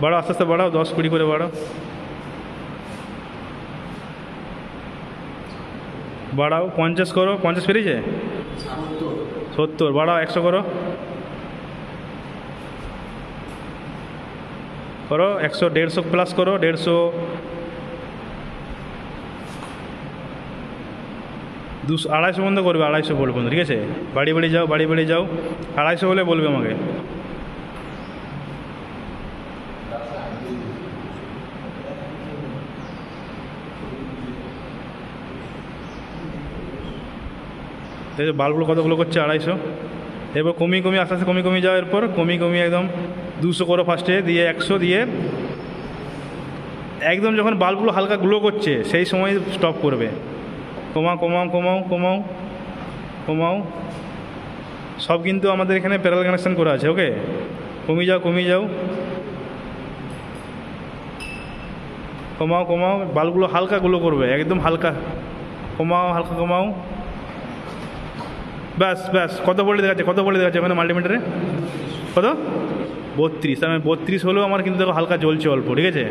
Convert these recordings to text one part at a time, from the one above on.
বাড়াও, আস্তে আস্তে বাড়াও, 10-20 করে বাড়াও। বাড়াও, 50 করো। 50 পেরিয়েছে? 70 বাড়াও, 100 করো। করো 100, 150 প্লাস করো, 150, 200, 250 বন্ধ করবে, 250 বলবো, ঠিক আছে? বাড়ি বাড়ি যাও, বাড়ি বাড়ি যাও, 250 হলে বলবে আমাকে। এই যে বাল্বগুলো কতগুলো করছে? 250। এরপর কমিয়ে কমিয়ে আস্তে আস্তে কমিয়ে কমিয়ে যাও, এরপর কমিয়ে কমিয়ে একদম 200 করো ফার্স্টে, দিয়ে 100, দিয়ে একদম যখন বাল্বগুলো হালকা গ্লো করছে সেই সময় স্টপ করবে। কমাও কমাও কমাও কমাও কমাও। সব কিন্তু আমাদের এখানে প্যারালাল কানেকশান করা আছে, ওকে? কমিয়ে যাও কমিয়ে যাও, কমাও কমাও। বাল্বগুলো হালকা গ্লো করবে, একদম হালকা। কমাও, হালকা কমাও। ব্যাস ব্যাস। কত ভোল্ট দেখাচ্ছে? কত ভোল্ট দেখাচ্ছে ওখানে মাল্টিমিটারে? কত? 32। তার মানে 32 হলেও আমার কিন্তু দেখো হালকা জ্বলছে অল্প, ঠিক আছে?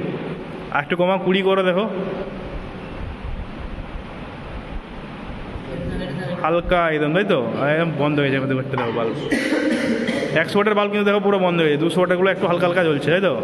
আর একটু কমাও, 20 করো, দেখো হালকা একদম, তাই তো? একদম বন্ধ হয়ে যাবে দেখতে, দেখো বাল্ব 100 ওয়াটের বাল্ব কিন্তু দেখো পুরো বন্ধ হয়ে যায়। 200 ওয়াটেরগুলো একটু হালকা হালকা জ্বলছে, তাই তো?